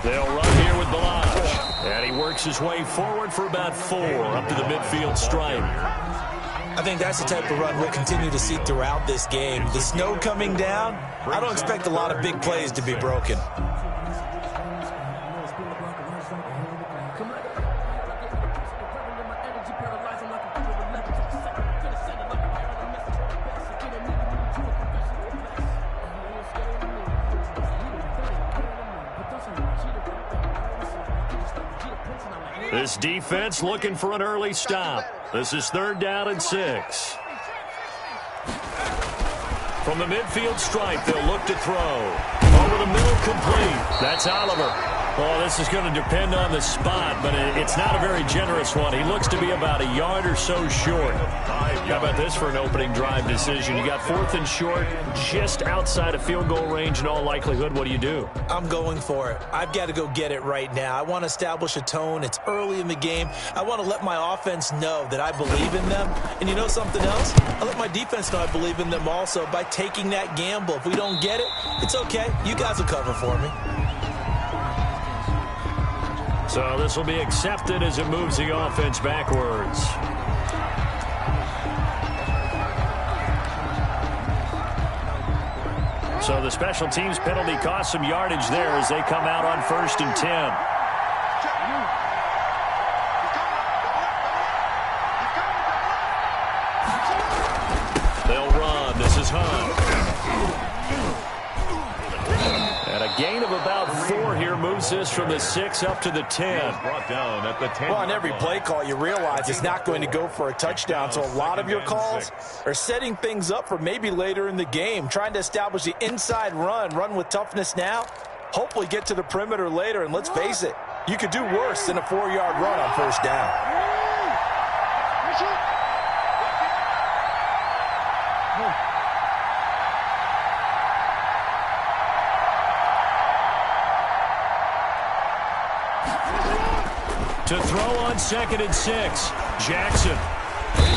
They'll run here with Balaj. And he works his way forward for about 4 up to the midfield stripe. I think that's the type of run we'll continue to see throughout this game. The snow coming down, I don't expect a lot of big plays to be broken. This defense looking for an early stop. This is 3rd down and 6. From the midfield stripe, they'll look to throw. Over the middle, complete. That's Oliver. Oh, this is going to depend on the spot, but it's not a very generous one. He looks to be about a yard or so short. How about this for an opening drive decision? You got 4th and short, just outside of field goal range in all likelihood. What do you do? I'm going for it. I've got to go get it right now. I want to establish a tone. It's early in the game. I want to let my offense know that I believe in them. And you know something else? I let my defense know I believe in them also by taking that gamble. If we don't get it, it's okay. You guys will cover for me. So this will be accepted as it moves the offense backwards. So the special teams penalty cost some yardage there as they come out on 1st and 10. They'll run. This is Hunt. And a gain of about 4 here moves this from the 6 up to the 10. Brought down at the 10. Well, on every play call, you realize it's not going to go for a touchdown. So a lot of your calls are setting things up for maybe later in the game, trying to establish the inside run with toughness now, hopefully get to the perimeter later. And let's face it, you could do worse than a 4-yard run on 1st down. To throw on 2nd and 6. Jackson.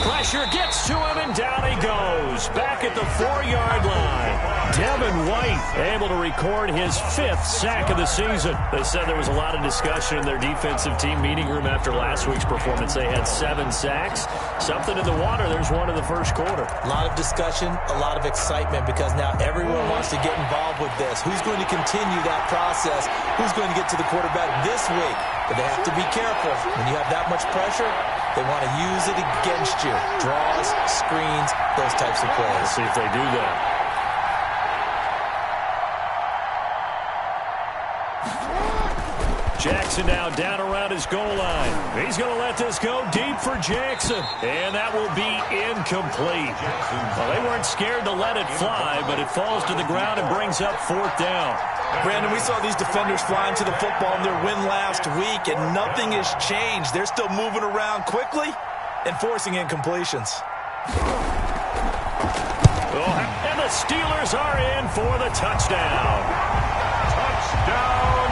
Pressure gets to him, and down he goes. Back at the 4-yard line. Devin White able to record his 5th sack of the season. They said there was a lot of discussion in their defensive team meeting room after last week's performance. They had 7 sacks. Something in the water. There's one in the first quarter. A lot of discussion, a lot of excitement, because now everyone wants to get involved with this. Who's going to continue that process? Who's going to get to the quarterback this week? But they have to be careful. When you have that much pressure, they want to use it against you. Draws, screens, those types of plays. Let's see if they do that. Jackson now down around his goal line. He's going to let this go deep for Jackson. And that will be incomplete. Well, they weren't scared to let it fly, but it falls to the ground and brings up 4th down. Brandon, we saw these defenders flying to the football in their win last week, and nothing has changed. They're still moving around quickly and forcing incompletions. And the Steelers are in for the touchdown. Touchdown,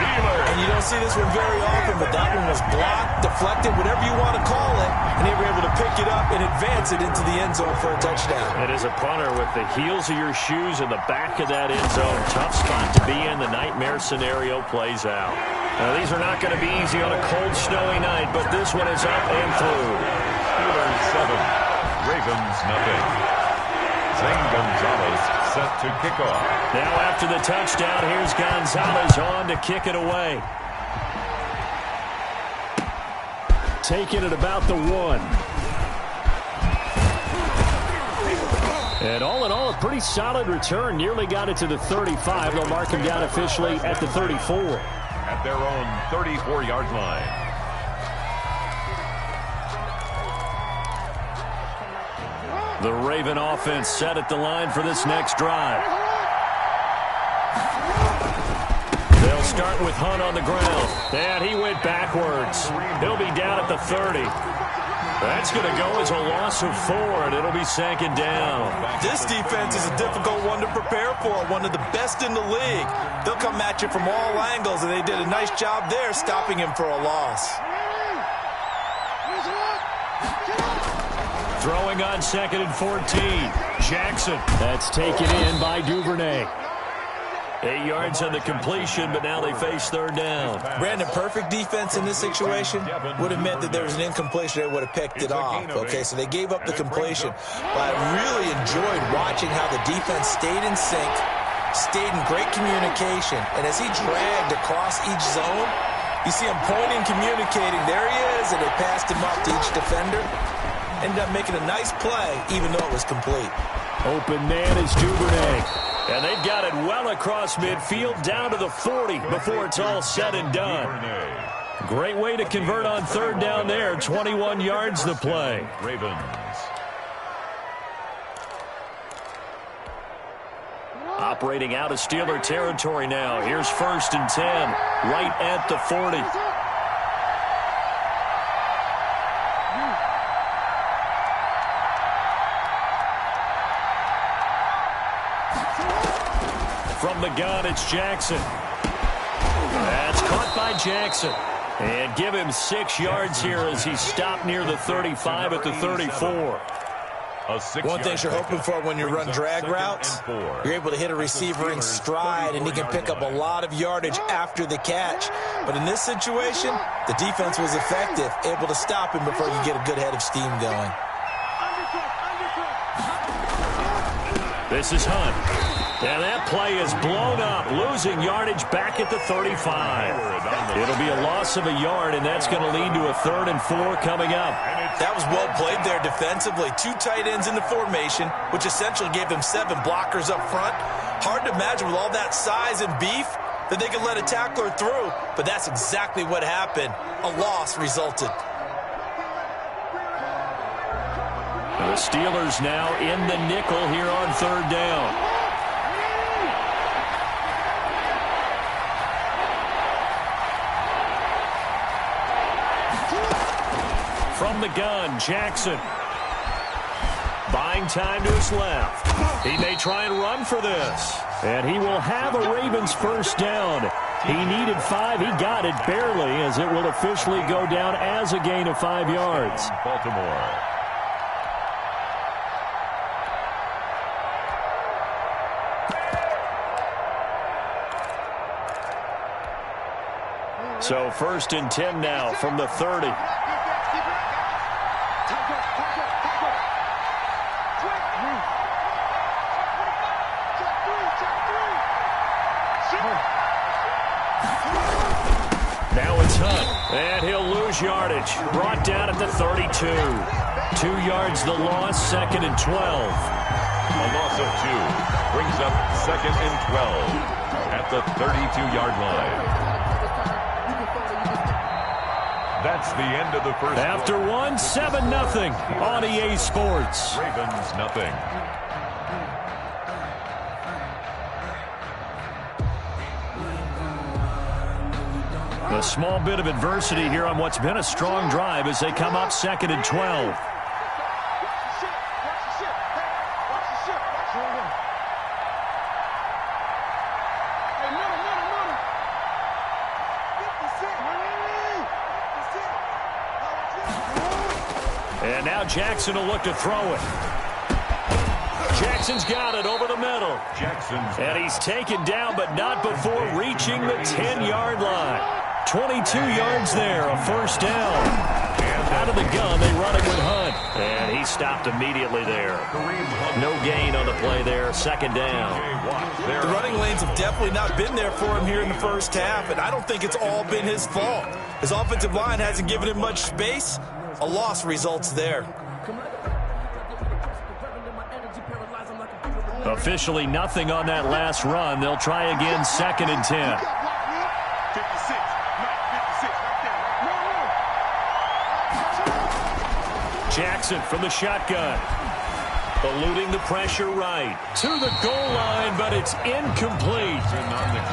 Steelers. And you don't see this one very often, but that one was blocked, deflected, whatever you want to call it, and they were able to pick it up and advance it into the end zone for a touchdown. It is a punter with the heels of your shoes in the back of that end zone. Tough spot to be in. The nightmare scenario plays out. Now, these are not going to be easy on a cold, snowy night, but this one is up and through. Steelers 7, Ravens nothing. Zane Gonzalez set to kick off. Now after the touchdown, here's Gonzalez on to kick it away. Taking it about the 1. And all in all, a pretty solid return. Nearly got it to the 35. They'll mark him down officially at the 34. At their own 34-yard line. The Raven offense set at the line for this next drive. They'll start with Hunt on the ground. And he went backwards. He'll be down at the 30. That's going to go as a loss of 4, and it'll be 2nd down. This defense is a difficult one to prepare for, one of the best in the league. They'll come at you from all angles, and they did a nice job there stopping him for a loss. Throwing on 2nd and 14. Jackson. That's taken in by Duvernay. 8 yards on the completion, but now they face third down. Brandon, perfect defense in this situation would have meant that there was an incompletion. They would have picked it off. Okay, so they gave up the completion. But I really enjoyed watching how the defense stayed in sync, stayed in great communication, and as he dragged across each zone, you see him pointing, communicating. There he is, and they passed him off to each defender. Ended up making a nice play, even though it was complete. Open man is Duvernay. And they've got it well across midfield, down to the 40 before it's all said and done. Great way to convert on third down there. 21 yards to play. Ravens. Operating out of Steeler territory now. Here's 1st and 10, right at the 40. From the gun, it's Jackson. That's caught by Jackson. And give him 6 yards here as he stopped near the 35 at the 34. One thing you're hoping for when you run drag routes, you're able to hit a receiver in stride, and he can pick up a lot of yardage after the catch. But in this situation, the defense was effective, able to stop him before you get a good head of steam going. This is Hunt. And that play is blown up, losing yardage back at the 35. It'll be a loss of a yard, and that's going to lead to a 3rd and 4 coming up. That was well played there defensively. 2 tight ends in the formation, which essentially gave them 7 blockers up front. Hard to imagine with all that size and beef that they could let a tackler through, but that's exactly what happened. A loss resulted. The Steelers now in the nickel here on third down. From the gun, Jackson. Buying time to his left. He may try and run for this. And he will have a Ravens first down. He needed 5. He got it barely, as it will officially go down as a gain of 5 yards. Baltimore. So 1st and 10 now from the 30. Now it's Hunt, and he'll lose yardage. Brought down at the 32. 2 yards the loss, 2nd and 12. A loss of 2 brings up 2nd and 12 at the 32-yard line. That's the end of the first. After one, 7-0 on EA Sports. Ravens nothing. A small bit of adversity here on what's been a strong drive as they come up 2nd and 12. And now Jackson will look to throw it. Jackson's got it over the middle. And he's taken down, but not before reaching the 10-yard line. 22 yards there, a first down. Out of the gun, they run it with Hunt. And he stopped immediately there. No gain on the play there, 2nd down. The running lanes have definitely not been there for him here in the first half, and I don't think it's all been his fault. His offensive line hasn't given him much space. A loss results there. Officially nothing on that last run. They'll try again, 2nd and 10. Jackson from the shotgun. Eluding the pressure right. To the goal line, but it's incomplete.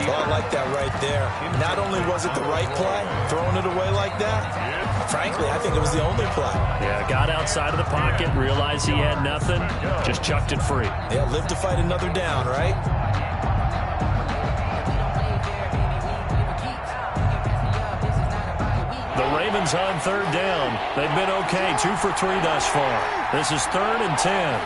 Well, I like that right there. Not only was it the right play, throwing it away like that, frankly, I think it was the only play. Yeah, got outside of the pocket, realized he had nothing, just chucked it free. Yeah, live to fight another down, right? The Ravens on third down. They've been okay, 2 for 3 thus far. This is 3rd and 10.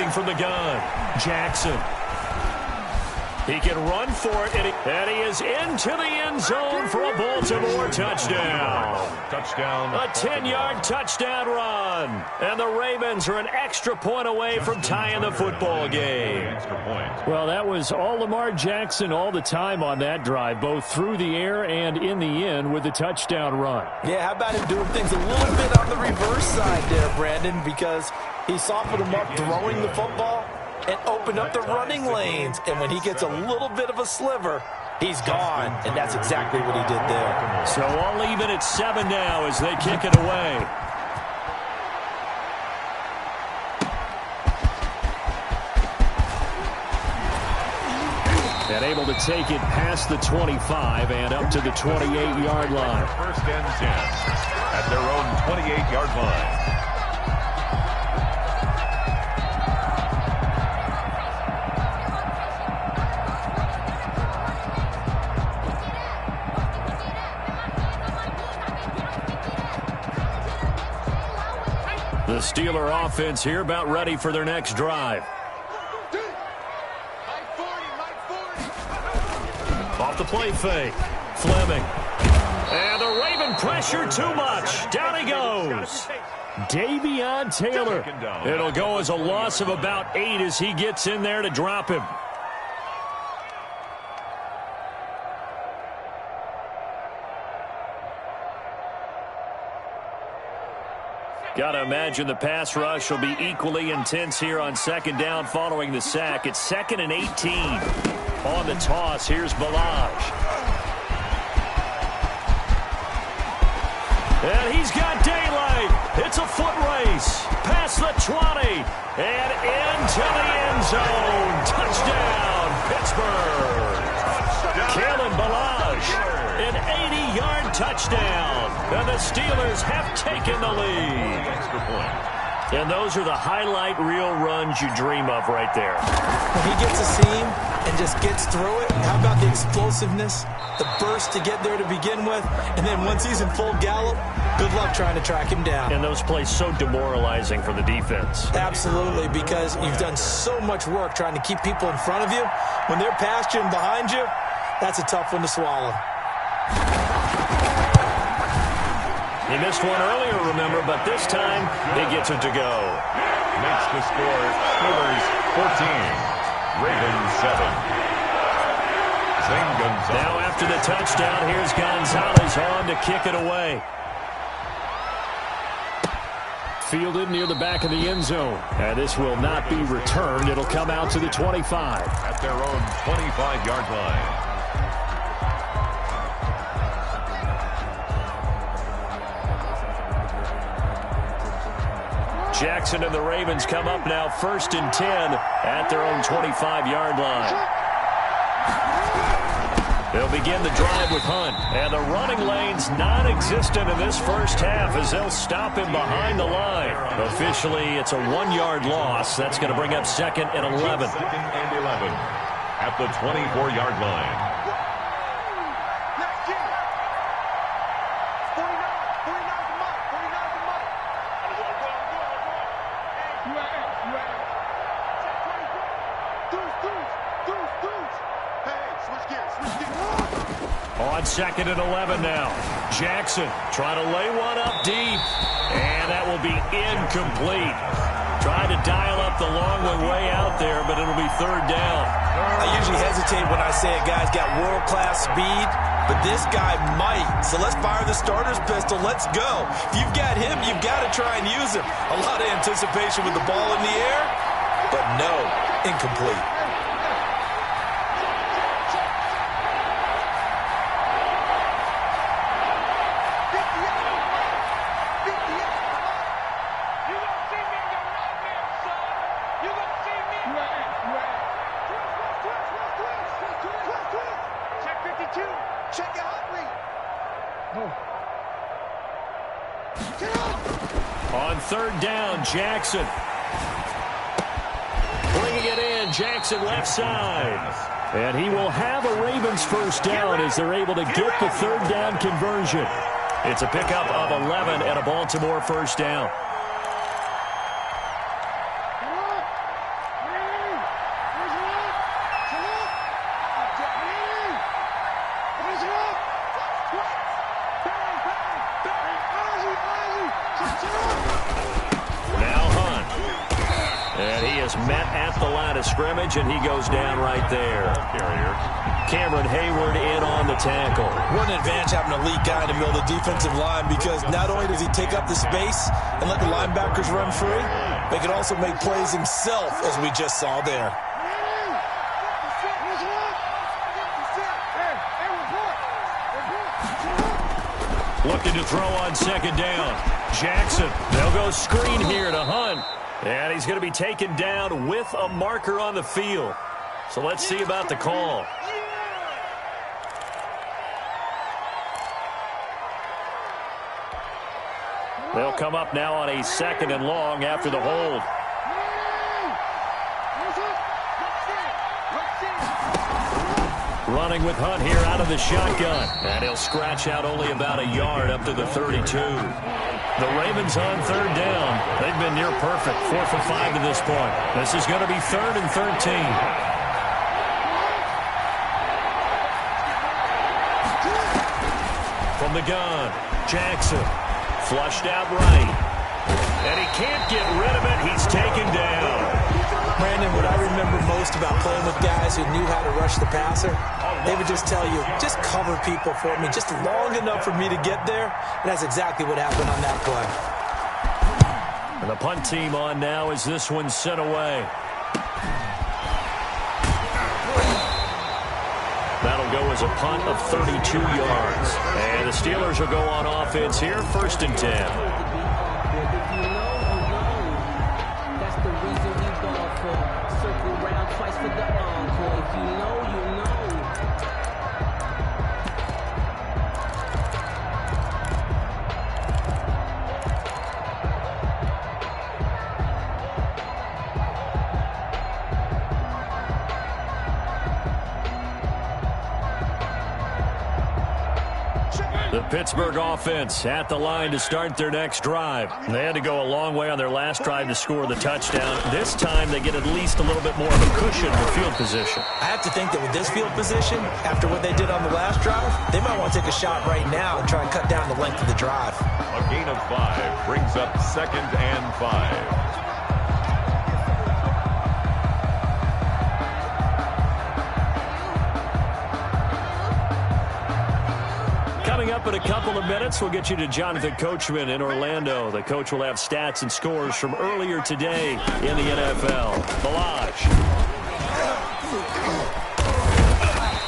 loading from the gun. Jackson. He can run for it, and he is into the end zone for a Baltimore touchdown. Touchdown. A 10-yard touchdown run. And the Ravens are an extra point away from tying the football game. Extra point. Well, that was all Lamar Jackson all the time on that drive, both through the air and in the end with the touchdown run. Yeah, how about him doing things a little bit on the reverse side there, Brandon, because he softened him up throwing the football and opened up the running lanes. And when he gets a little bit of a sliver, he's gone. And that's exactly what he did there. So all even at 7 now as they kick it away. And able to take it past the 25 and up to the 28-yard line. First and 10 at their own 28-yard line. The Steeler offense here about ready for their next drive. Off the play fake. Fleming. And the Raven pressure too much. Down he goes. Davion Taylor. It'll go as a loss of about 8 as he gets in there to drop him. Got to imagine the pass rush will be equally intense here on second down following the sack. It's 2nd and 18. On the toss, here's Balaj. And he's got daylight. It's a foot race. Past the 20. And into the end zone. Touchdown, Pittsburgh. Kalen Balaj. An 80-yard touchdown. And the Steelers have taken the lead. Extra point. And those are the highlight reel runs you dream of right there. When he gets a seam and just gets through it, how about the explosiveness, the burst to get there to begin with, and then once he's in full gallop, good luck trying to track him down. And those plays so demoralizing for the defense. Absolutely, because you've done so much work trying to keep people in front of you. When they're past you and behind you, that's a tough one to swallow. He missed one earlier, remember, but this time he gets it to go. Makes the score Steelers 14, Ravens 7. Zane Gonzalez. Now after the touchdown, here's Gonzalez on to kick it away. Fielded near the back of the end zone. And this will not be returned. It'll come out to the 25. At their own 25-yard line. Jackson and the Ravens come up now 1st and 10 at their own 25-yard line. They'll begin the drive with Hunt. And the running lane's non-existent in this first half as they'll stop him behind the line. Officially, it's a 1-yard loss. That's going to bring up 2nd and 11. 2nd and 11 at the 24-yard line. On 2nd and 11 now. Jackson trying to lay one up deep. And that will be incomplete. Trying to dial up the long way out there, but it'll be 3rd down. I usually hesitate when I say a guy's got world-class speed, but this guy might. So let's fire the starter's pistol. Let's go. If you've got him, you've got to try and use him. A lot of anticipation with the ball in the air, but no, incomplete. On 3rd down, Jackson. Bringing it in, Jackson left side. And he will have a Ravens first down as they're able to get the 3rd down conversion. It's a pickup of 11 and a Baltimore first down. is met at the line of scrimmage, and he goes down right there. Cameron Hayward in on the tackle. What an advantage having an elite guy in the middle of the defensive line, because not only does he take up the space and let the linebackers run free, but he can also make plays himself, as we just saw there. Looking to throw on second down. Jackson, they'll go screen here to Hunt. And he's going to be taken down with a marker on the field. So let's see about the call. They'll come up now on a 2nd and long after the hold. Running with Hunt here out of the shotgun. And he'll scratch out only about a yard up to the 32. The Ravens on 3rd down. They've been near perfect. 4 for 5 to this point. This is going to be 3rd and 13. From the gun, Jackson. Flushed out right. And he can't get rid of it. He's taken down. Brandon, what I remember most about playing with guys who knew how to rush the passer, they would just tell you, just cover people for me, just long enough for me to get there. And that's exactly what happened on that play. And the punt team on now as this one's sent away. That'll go as a punt of 32 yards. And the Steelers will go on offense here, 1st and 10. The Pittsburgh offense at the line to start their next drive. They had to go a long way on their last drive to score the touchdown. This time they get at least a little bit more of a cushion for field position. I have to think that with this field position, after what they did on the last drive, they might want to take a shot right now and try and cut down the length of the drive. A gain of 5 brings up 2nd and 5. Coming up in a couple of minutes, we'll get you to Jonathan Coachman in Orlando. The coach will have stats and scores from earlier today in the NFL. Balaj.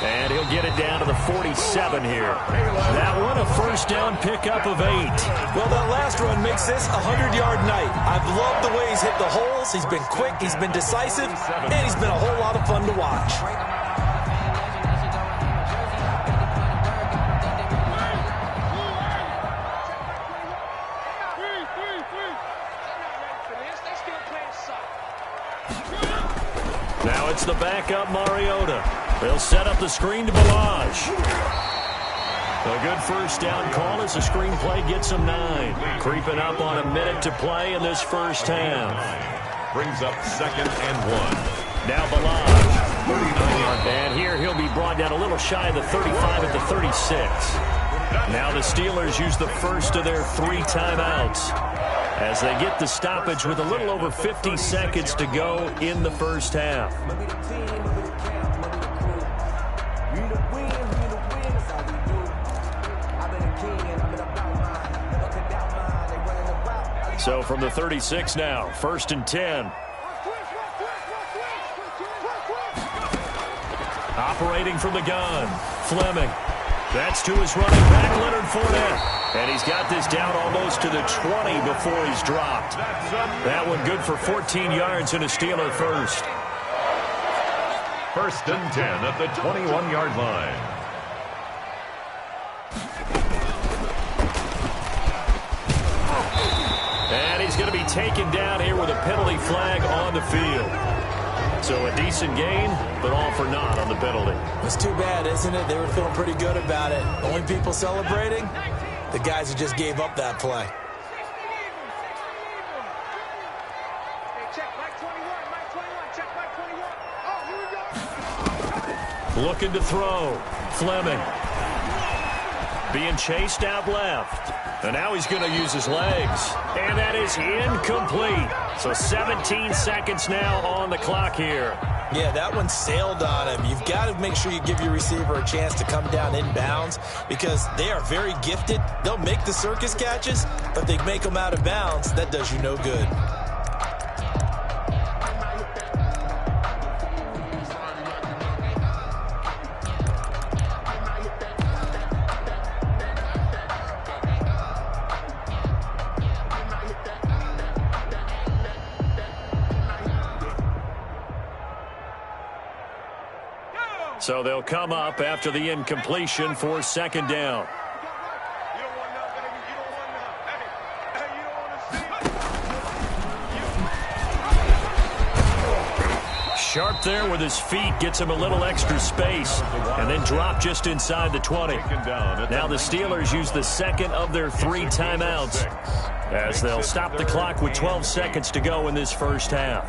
And he'll get it down to the 47 here. That one, a 1st down pickup of 8. Well, that last run makes this a 100-yard night. I've loved the way he's hit the holes. He's been quick, he's been decisive, and he's been a whole lot of fun to watch. Now it's the backup Mariota. They'll set up the screen to Balaj. A good 1st down call as the screenplay gets him 9. Creeping up on a minute to play in this 1st half. Brings up 2nd and 1. Now Balaj. 39-yard. And here he'll be brought down a little shy of the 35 at the 36. Now the Steelers use the first of their 3 timeouts as they get the stoppage with a little over 50 seconds to go in the 1st half. So from the 36 now, 1st and 10. Operating from the gun, Fleming. That's to his running back, Leonard Fournette. And he's got this down almost to the 20 before he's dropped. That one good for 14 yards and a Steeler first. 1st and 10 at the 21-yard line. And he's going to be taken down here with a penalty flag on the field. So a decent gain, but all for naught on the penalty. It's too bad, isn't it? They were feeling pretty good about it. Only people celebrating, the guys who just gave up that play. Looking to throw. Fleming. being chased out left. And now he's going to use his legs. And that is incomplete. So 17 seconds now on the clock here. Yeah, that one sailed on him. You've got to make sure you give your receiver a chance to come down inbounds because they are very gifted. They'll make the circus catches, but they make them out of bounds. That does you no good. So they'll come up after the incompletion for second down. Sharp there with his feet, gets him a little extra space, and then drop just inside the 20. Now the Steelers use the second of their 3 timeouts as they'll stop the clock with 12 seconds to go in this first half.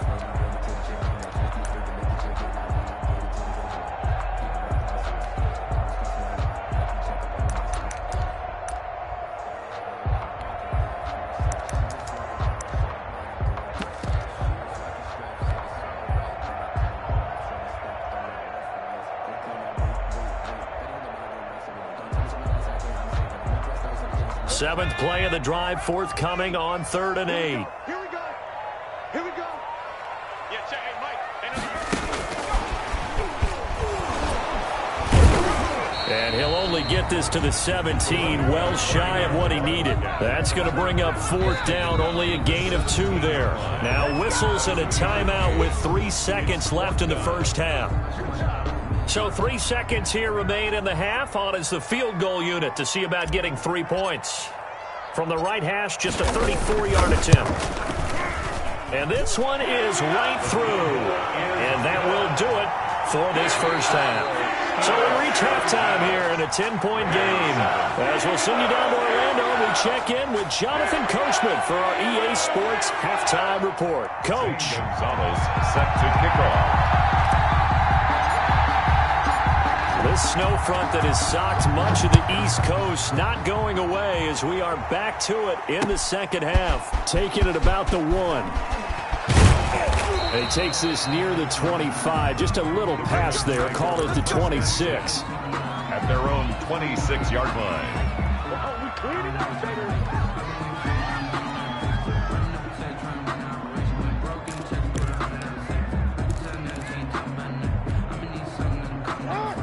Seventh play of the drive forthcoming on 3rd and 8. Here we go. Here we go. Yeah, check. Hey, Mike. And he'll only get this to the 17, well shy of what he needed. That's going to bring up 4th down, only a gain of 2 there. Now whistles and a timeout with 3 seconds left in the first half. So 3 seconds here remain in the half. On is the field goal unit to see about getting 3 points. From the right hash, just a 34-yard attempt. And this one is right through. And that will do it for this first half. So we reach halftime here in a 10-point game. As we'll send you down to Orlando, we check in with Jonathan Coachman for our EA Sports Halftime Report. Coach. Gonzalez set to kick off. This snow front that has socked much of the East Coast not going away as we are back to it in the second half. Taking it about the 1. And he takes this near the 25. Just a little pass there. Call it the 26. At their own 26-yard line. Oh, we cleaned it up, baby.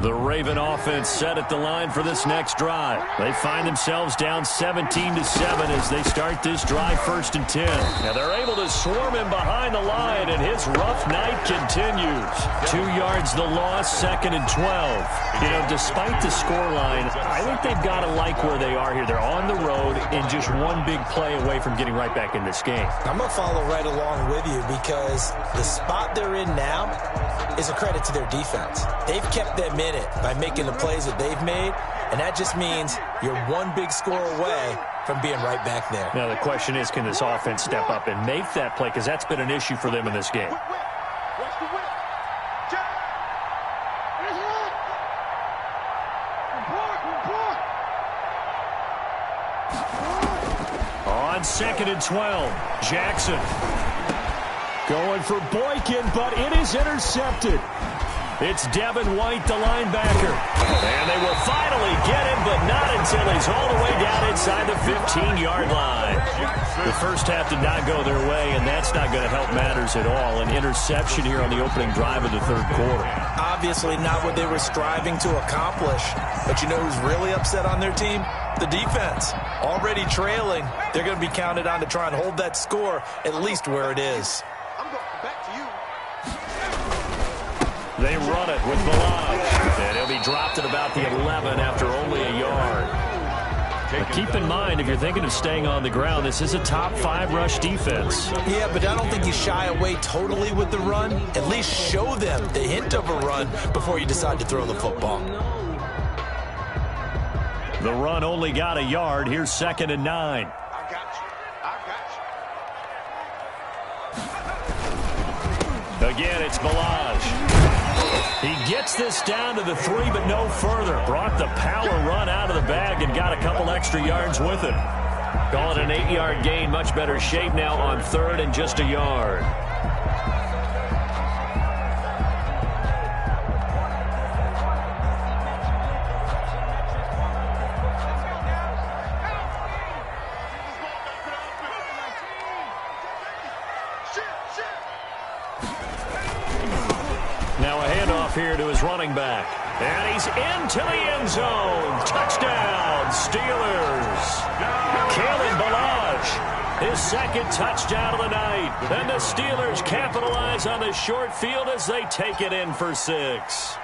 The Raven offense set at the line for this next drive. They find themselves down 17-7 as they start this drive 1st and 10. Now they're able to swarm him behind the line, and his rough night continues. 2 yards the loss, 2nd and 12. You know, despite the scoreline, I think they've got to like where they are here. They're on the road and just one big play away from getting right back in this game. I'm going to follow right along with you because the spot they're in now is a credit to their defense. They've kept them in it by making the plays that they've made, and that just means you're one big score away from being right back there. Now the question is, can this offense step up and make that play? Because that's been an issue for them in this game. Watch the whip. Check. Here's it. Report. On 2nd and 12, Jackson going for Boykin, but it is intercepted. It's Devin White, the linebacker. And they will finally get him, but not until he's all the way down inside the 15-yard line. The first half did not go their way, and that's not going to help matters at all. An interception here on the opening drive of the 3rd quarter. Obviously not what they were striving to accomplish. But you know who's really upset on their team? The defense. Already trailing. They're going to be counted on to try and hold that score at least where it is. I'm going back to you. They run it with Balaj. And he'll be dropped at about the 11 after only a yard. But keep in mind, if you're thinking of staying on the ground, this is a top 5 rush defense. Yeah, but I don't think you shy away totally with the run. At least show them the hint of a run before you decide to throw the football. The run only got a yard. Here's 2nd and 9. I got you. Again, it's Balaj. He Gets this down to the 3, but no further. Brought the power run out of the bag and got a couple extra yards with it. Call it an 8-yard gain. Much better shape now on 3rd and just a yard. Now a handoff here to his running back. And he's into the end zone. Touchdown, Steelers. Kalen Ballage, his second touchdown of the night. And the Steelers capitalize on the short field as they take it in for 6.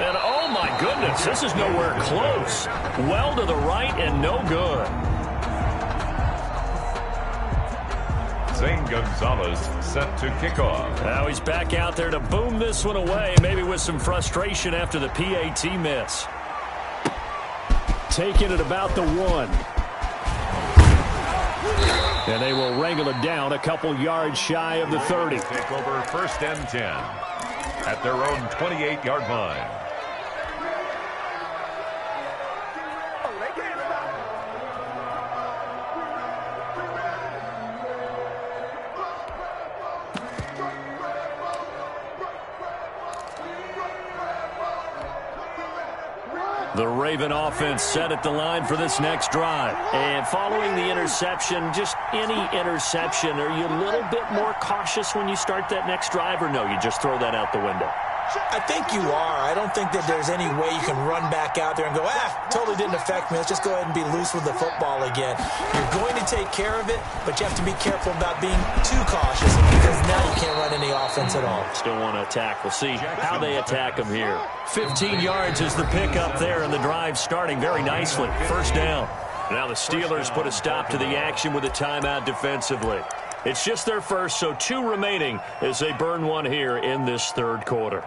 And oh my goodness, this is nowhere close. Well to the right and no good. Zane Gonzalez set to kick off. Now he's back out there to boom this one away, maybe with some frustration after the PAT miss. Taking it about the 1. And they will wrangle it down a couple yards shy of the 30. Take over 1st and 10 at their own 28-yard line. The Raven offense set at the line for this next drive. And following the interception, just any interception, are you a little bit more cautious when you start that next drive, or no, you just throw that out the window? I think you are. I don't think that there's any way you can run back out there and go, totally didn't affect me. Let's just go ahead and be loose with the football again. You're going to take care of it, but you have to be careful about being too cautious because now you can't run any offense at all. Still want to attack. We'll see how they attack them here. 15 yards is the pickup there, and the drive starting very nicely. 1st down. Now the Steelers put a stop to the action with a timeout defensively. It's just their first, so 2 remaining as they burn one here in this 3rd quarter.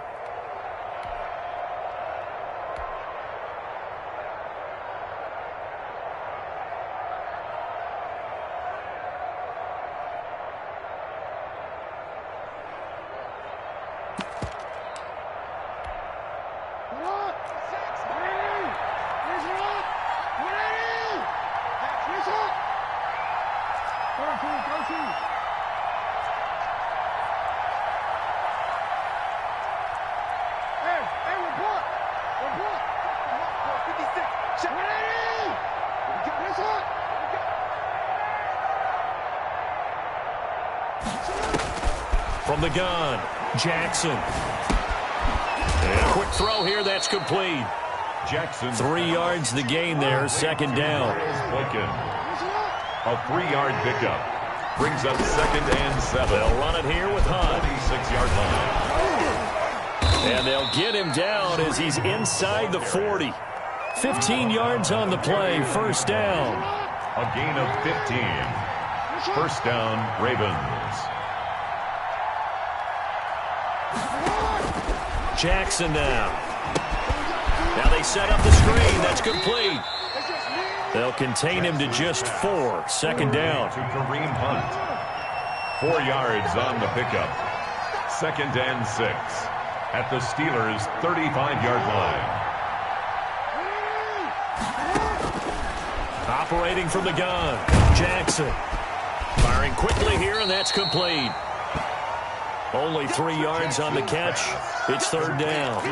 From the gun, Jackson. And a quick throw here, that's complete. Jackson. 3 yards the gain there, 2nd down. A 3-yard pickup. Brings up 2nd and 7. They'll run it here with Hunt. 26-yard line. And they'll get him down as he's inside the 40. 15 yards on the play, 1st down. A gain of 15. 1st down, Ravens. Jackson now. Now they set up the screen. That's complete. They'll contain him to just 4. 2nd down. To Kareem Hunt. 4 yards on the pickup. 2nd and 6. At the Steelers' 35-yard line. Operating from the gun, Jackson. Firing quickly here, and that's complete. Only 3 yards on the catch. It's 3rd down.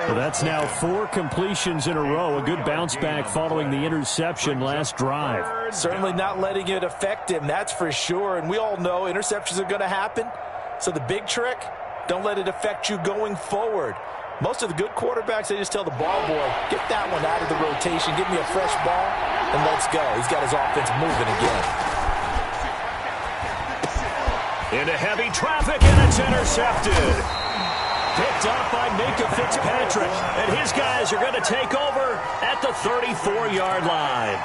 Well, that's now 4 completions in a row. A good bounce back following the interception last drive. Certainly not letting it affect him, that's for sure. And we all know interceptions are going to happen. So the big trick, don't let it affect you going forward. Most of the good quarterbacks, they just tell the ball boy, get that one out of the rotation, give me a fresh ball, and let's go. He's got his offense moving again. Into heavy traffic, and it's intercepted. Picked up by Minka Fitzpatrick, and his guys are going to take over at the 34-yard line.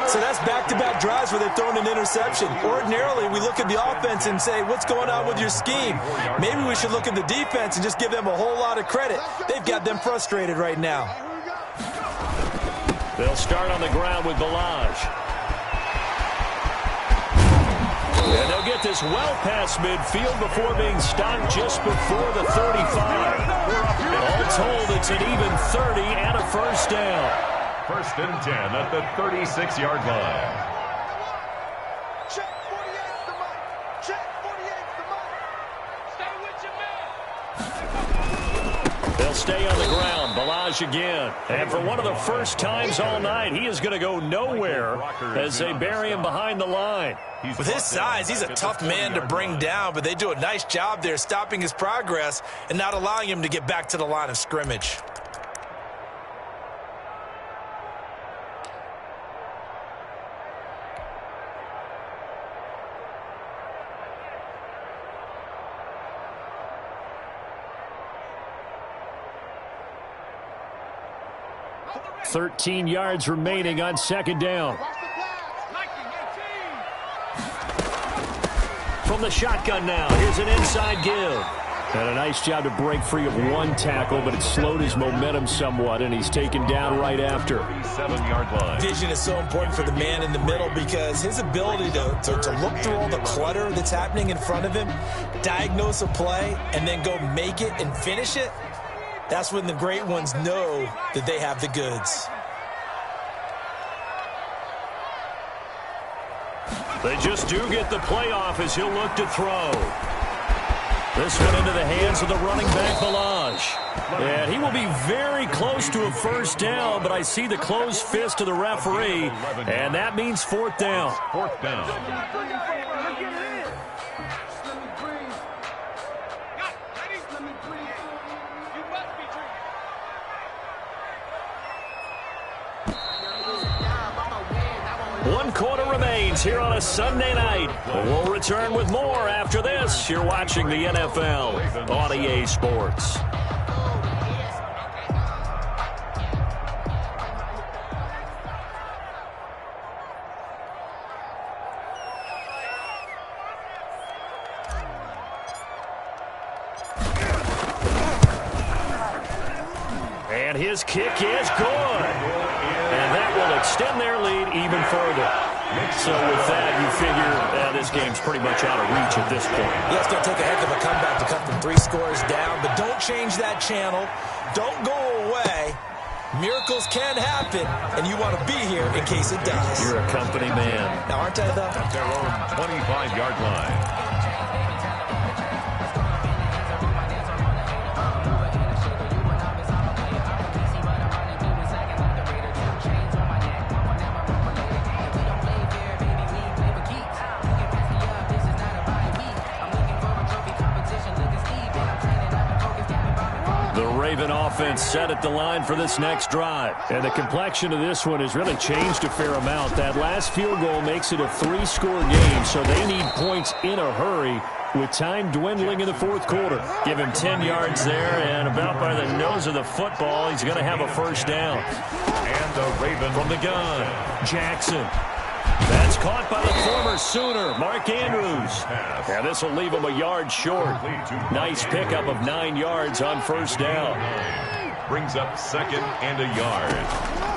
So that's back-to-back drives where they've thrown an interception. Ordinarily, we look at the offense and say, what's going on with your scheme? Maybe we should look at the defense and just give them a whole lot of credit. They've got them frustrated right now. They'll start on the ground with Ballage. And they'll get this well past midfield before being stopped just before the 35. All told, it's an even 30 and a first down. First and 10 at the 36-yard line. Check 48's the mark. Check 48's the mark. Stay with your man. They'll stay on the ground. Balaj again. And for one of the first times all night, he is going to go nowhere as they bury him behind the line. With his size, he's a tough man to bring down, but they do a nice job there stopping his progress and not allowing him to get back to the line of scrimmage. .13 yards remaining on second down. From the shotgun now, here's an inside give. And a nice job to break free of one tackle, but it slowed his momentum somewhat, and he's taken down right after. 7-yard line. Vision is so important for the man in the middle because his ability to look through all the clutter that's happening in front of him, diagnose a play, and then go make it and finish it, that's when the great ones know that they have the goods. They just do get the playoff as he'll look to throw. This one into the hands of the running back, Balaj. And he will be very close to a first down, but I see the closed fist of the referee, and that means fourth down. Fourth down. One quarter remains here on a Sunday night. We'll return with more after this. You're watching the NFL on EA Sports. And his kick is good. And that will extend their lead even further. So with that, you figure this game's pretty much out of reach at this point. Yeah, it's going to take a heck of a comeback to come from 3 scores down, but don't change that channel. Don't go away. Miracles can happen, and you want to be here in case it does. You're a company man. Now, aren't I, though? At their own 25-yard line. Raven offense set at the line for this next drive. And the complexion of this one has really changed a fair amount. That last field goal makes it a 3-score game, so they need points in a hurry with time dwindling in the fourth quarter. Give him 10 yards there, and about by the nose of the football, he's going to have a first down. And the Raven from the gun, Jackson. That's caught by the former Sooner, Mark Andrews. And this will leave him a yard short. Nice pickup of 9 yards on first down. Brings up second and a yard.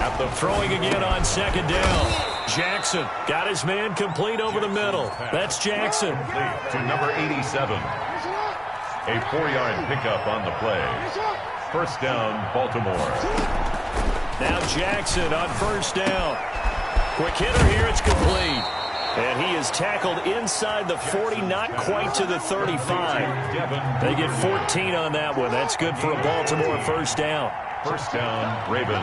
At the throwing again on second down. Jackson got his man complete over the middle. That's Jackson. To number 87. A 4-yard pickup on the play. First down, Baltimore. Now Jackson on first down. Quick hitter here, it's complete. And he is tackled inside the 40, not quite to the 35. They get 14 on that one. That's good for a Baltimore first down. First down, Ravens.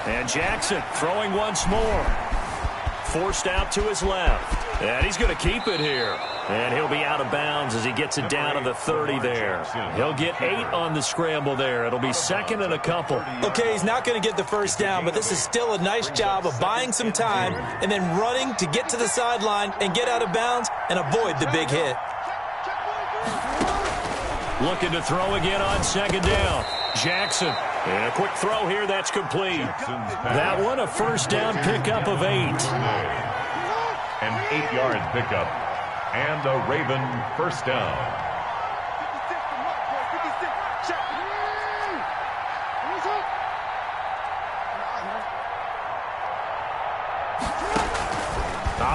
And Jackson throwing once more. Forced out to his left. And he's going to keep it here. And he'll be out of bounds as he gets it down to the 30 there. He'll get 8 on the scramble there. It'll be second and a couple. Okay, he's not going to get the first down, but this is still a nice job of buying some time and then running to get to the sideline and get out of bounds and avoid the big hit. Looking to throw again on second down. Jackson. And a quick throw here, that's complete. That one, a first down pickup of 8. An 8-yard pickup. And a Raven first down.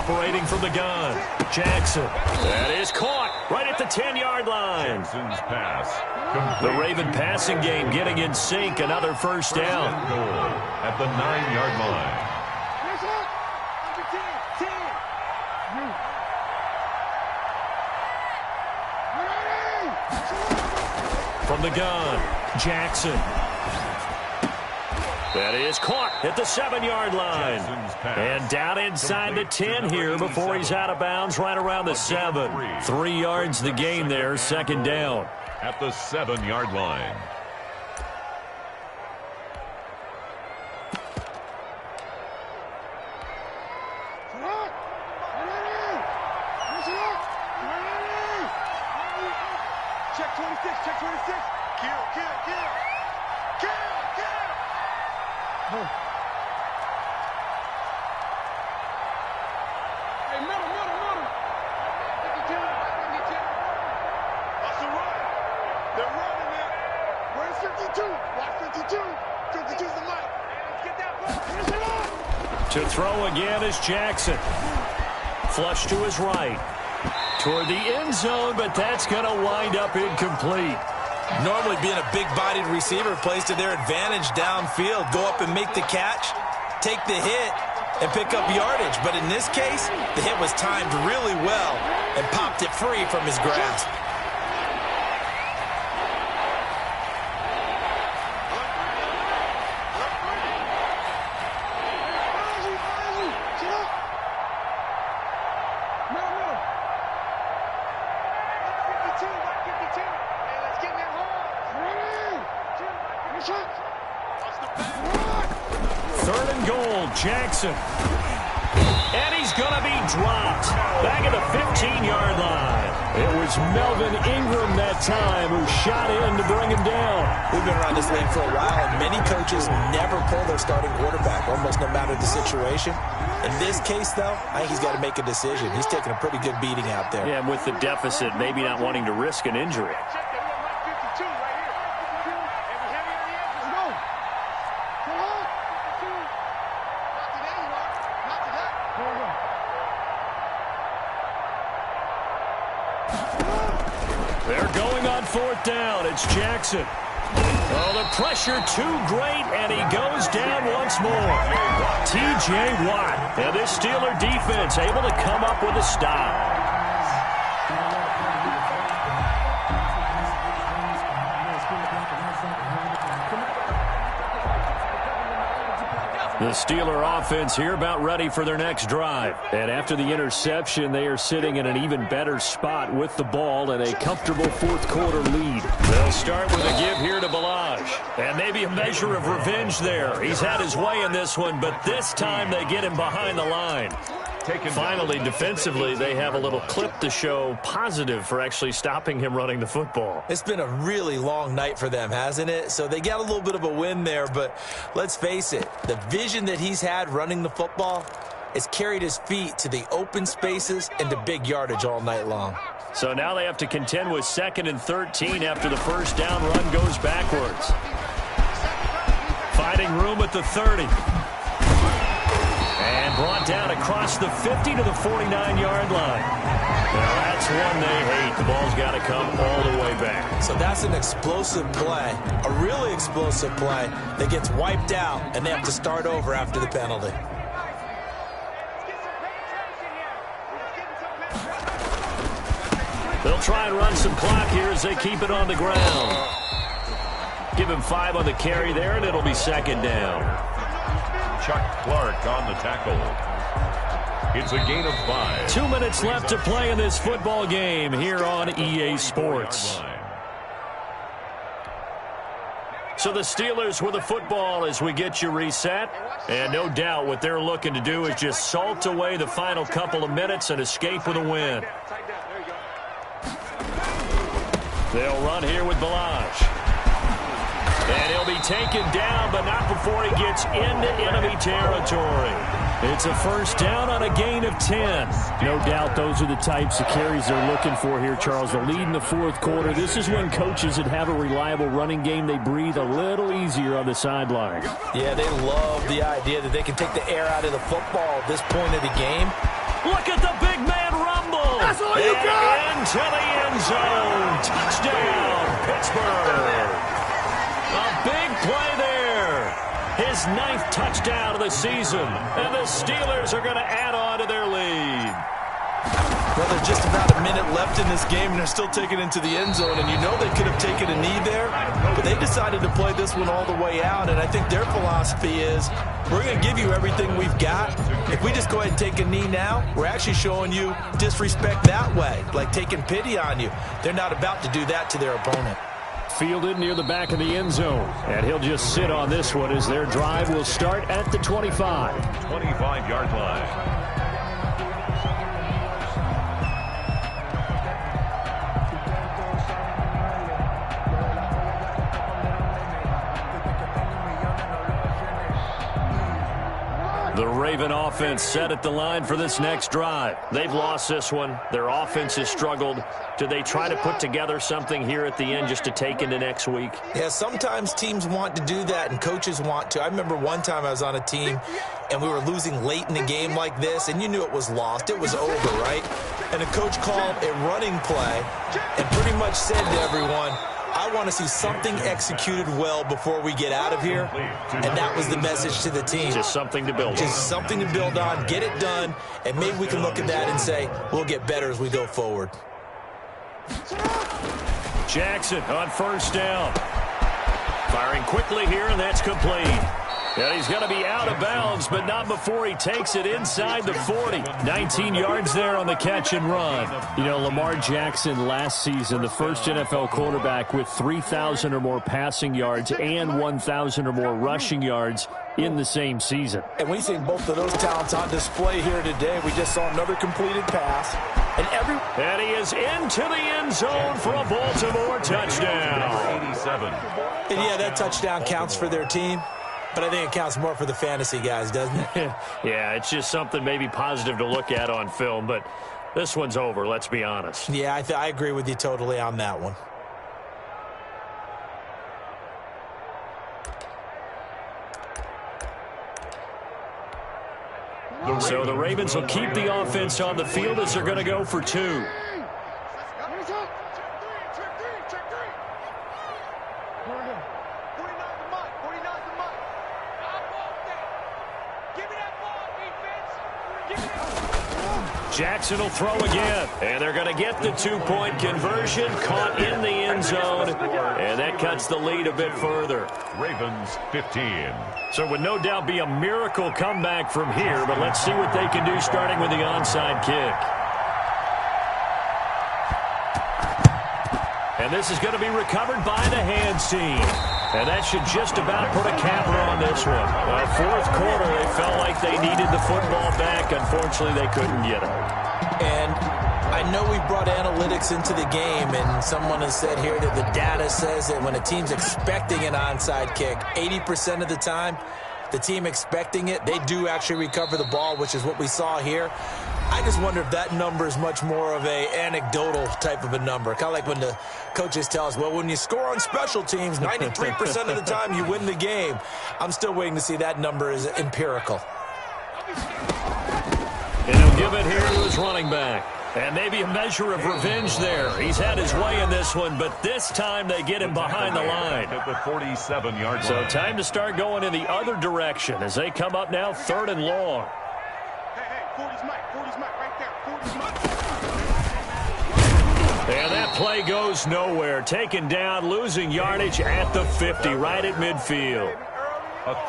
Operating from the gun. Jackson. That is caught right at the 10-yard line. Jackson's pass. The Raven passing game getting in sync. Another first down. Goal at the 9-yard line. From the gun, Jackson. That is caught at the 7-yard line. And down inside the 10 here before he's out of bounds right around the 7. 3 yards the gain there, second down. At the 7-yard line. Check 26, check 26. Kill. Hey, middle. 52, 52. That's a run. They're running now. Where's 52? Watch 52. 52's the mic. Let's get that ball. Finish it up. To throw again is Jackson. Flush to his right. Toward the end zone, but that's going to wind up incomplete. Normally being a big-bodied receiver plays to their advantage downfield. Go up and make the catch, take the hit, and pick up yardage. But in this case, the hit was timed really well and popped it free from his grasp. Third and goal, Jackson. And he's going to be dropped back at the 15-yard line. It was Melvin Ingram that time who shot in to bring him down. We've been around this league for a while, and many coaches never pull their starting quarterback, almost no matter the situation. In this case, though, I think he's got to make a decision. He's taking a pretty good beating out there. Yeah, and with the deficit, maybe not wanting to risk an injury. They're going on fourth down. It's Jackson. Oh, the pressure too great, and he goes down once more. T.J. Watt. And this Steeler defense able to come up with a stop. The Steeler offense here about ready for their next drive. And after the interception, they are sitting in an even better spot with the ball and a comfortable fourth-quarter lead. They'll start with a give here to Balaj. And maybe a measure of revenge there. He's had his way in this one, but this time they get him behind the line. Finally, defensively, they have a little clip to show positive for actually stopping him running the football. It's been a really long night for them, hasn't it? So they got a little bit of a win there, but let's face it, the vision that he's had running the football has carried his feet to the open spaces and to big yardage all night long. So now they have to contend with 2nd and 13 after the first down run goes backwards. Finding room at the 30. And brought down across the 50 to the 49-yard line. Now that's one they hate. The ball's got to come all the way back. So that's an explosive play, a really explosive play that gets wiped out, and they have to start over after the penalty. They'll try and run some clock here as they keep it on the ground. Give him 5 on the carry there, and it'll be second down. Chuck Clark on the tackle. It's a gain of 5. 2 minutes left to play in this football game here on EA Sports. So the Steelers with the football as we get you reset. And no doubt what they're looking to do is just salt away the final couple of minutes and escape with a win. They'll run here with Balaj. And he'll be taken down, but not before he gets into enemy territory. It's a first down on a gain of 10. No doubt those are the types of carries they're looking for here, Charles. The lead in the fourth quarter. This is when coaches that have a reliable running game, they breathe a little easier on the sideline. Yeah, they love the idea that they can take the air out of the football at this point of the game. Look at the big man rumble. That's all you got. Into the end zone. Touchdown, Pittsburgh. A big play there. His 9th touchdown of the season. And the Steelers are going to add on to their lead. Well, there's just about a minute left in this game, and they're still taking it into the end zone. And you know they could have taken a knee there, but they decided to play this one all the way out. And I think their philosophy is, we're going to give you everything we've got. If we just go ahead and take a knee now, we're actually showing you disrespect that way, like taking pity on you. They're not about to do that to their opponent. Fielded near the back of the end zone, and he'll just sit on this one as their drive will start at the 25. 25-yard line. The Raven offense set at the line for this next drive. They've lost this one. Their offense has struggled. Do they try to put together something here at the end just to take into next week? Yeah, sometimes teams want to do that and coaches want to. I remember one time I was on a team and we were losing late in the game like this, and you knew it was lost. It was over, right? And the coach called a running play and pretty much said to everyone, I want to see something executed well before we get out of here. And that was the message to the team. Just something to build on. Just something to build on, get it done, and maybe we can look at that and say, we'll get better as we go forward. Jackson on first down. Firing quickly here, and that's complete. And he's going to be out of bounds, but not before he takes it inside the 40. 19 yards there on the catch and run. You know, Lamar Jackson last season, the first NFL quarterback with 3,000 or more passing yards and 1,000 or more rushing yards in the same season. And we've seen both of those talents on display here today. We just saw another completed pass. And he is into the end zone for a Baltimore touchdown. 87. And yeah, that touchdown counts for their team. But I think it counts more for the fantasy guys, doesn't it? Yeah, it's just something maybe positive to look at on film, but this one's over, let's be honest. Yeah, I agree with you totally on that one. So the Ravens will keep the offense on the field as they're going to go for 2. Jackson will throw again, and they're going to get the 2-point conversion, caught in the end zone, and that cuts the lead a bit further. Ravens 15. So it would no doubt be a miracle comeback from here, but let's see what they can do starting with the onside kick. And this is going to be recovered by the hands team. And that should just about put a capper on this one. Fourth quarter, they felt like they needed the football back. Unfortunately, they couldn't get it. And I know we brought analytics into the game, and someone has said here that the data says that when a team's expecting an onside kick, 80% of the time, the team expecting it, they do actually recover the ball, which is what we saw here. I just wonder if that number is much more of a anecdotal type of a number. Kind of like when the coaches tell us, well, when you score on special teams, 93% of the time you win the game. I'm still waiting to see that number is empirical. And he'll give it here to his running back. And maybe a measure of revenge there. He's had his way in this one, but this time they get him behind the line. At the 47-yard line. So time to start going in the other direction as they come up now 3rd and long. Hey, 40's Mike, right there, 40's Mike. And that play goes nowhere. Taken down, losing yardage at the 50, right at midfield.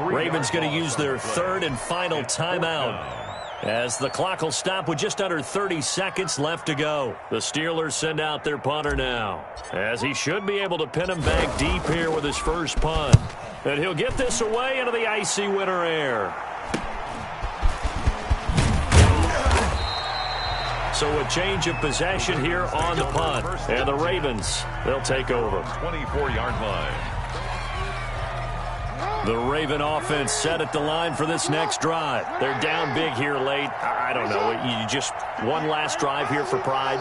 Ravens going to use their 3rd and final timeout, as the clock will stop with just under 30 seconds left to go. The Steelers send out their punter now, as he should be able to pin him back deep here with his first punt. And he'll get this away into the icy winter air. So a change of possession here on the punt. And the Ravens, they'll take over. 24-yard line. The Raven offense set at the line for this next drive. They're down big here late. I don't know. You just one last drive here for pride?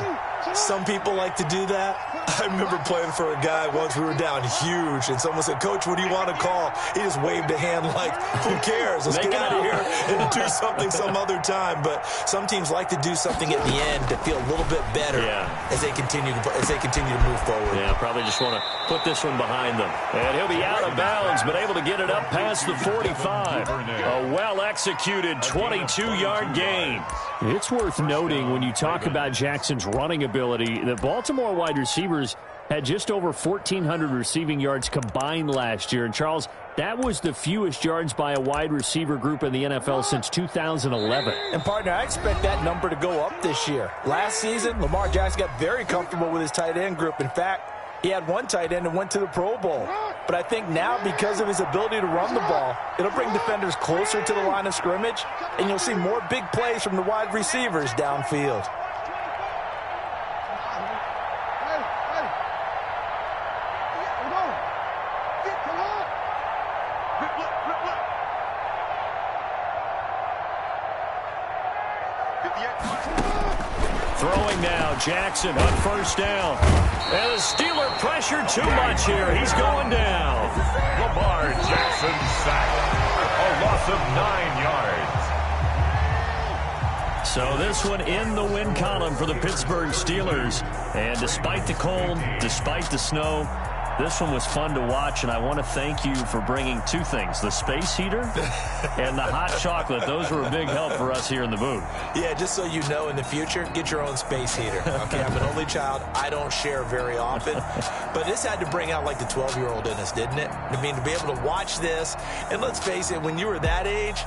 Some people like to do that. I remember playing for a guy once. We were down huge, and someone said, "Coach, what do you want to call?" He just waved a hand like, "Who cares? Let's get out of here and do something some other time." But some teams like to do something at the end to feel a little bit better as they continue to move forward. Yeah, probably just want to put this one behind them. And he'll be out of bounds, but able to get it up past the 45. A well-executed 22-yard gain. It's worth noting when you talk about Jackson's running ability, the Baltimore wide receivers had just over 1,400 receiving yards combined last year. And, Charles, that was the fewest yards by a wide receiver group in the NFL since 2011. And, partner, I expect that number to go up this year. Last season, Lamar Jackson got very comfortable with his tight end group. In fact, he had one tight end and went to the Pro Bowl. But I think now, because of his ability to run the ball, it'll bring defenders closer to the line of scrimmage, and you'll see more big plays from the wide receivers downfield. Throwing now, Jackson on first down. And the Steeler pressure too much here. He's going down. Lamar Jackson sacked. A loss of 9 yards. So this one in the win column for the Pittsburgh Steelers. And despite the cold, despite the snow, this one was fun to watch, and I want to thank you for bringing two things, the space heater and the hot chocolate. Those were a big help for us here in the booth. Yeah, just so you know, in the future, get your own space heater. Okay, I'm an only child. I don't share very often. But this had to bring out, like, the 12-year-old in us, didn't it? I mean, to be able to watch this, and let's face it, when you were that age,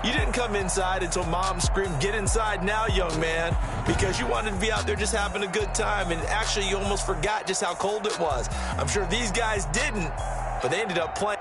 you didn't come inside until Mom screamed, "Get inside now, young man," because you wanted to be out there just having a good time, and actually you almost forgot just how cold it was. I'm sure these guys didn't, but they ended up playing.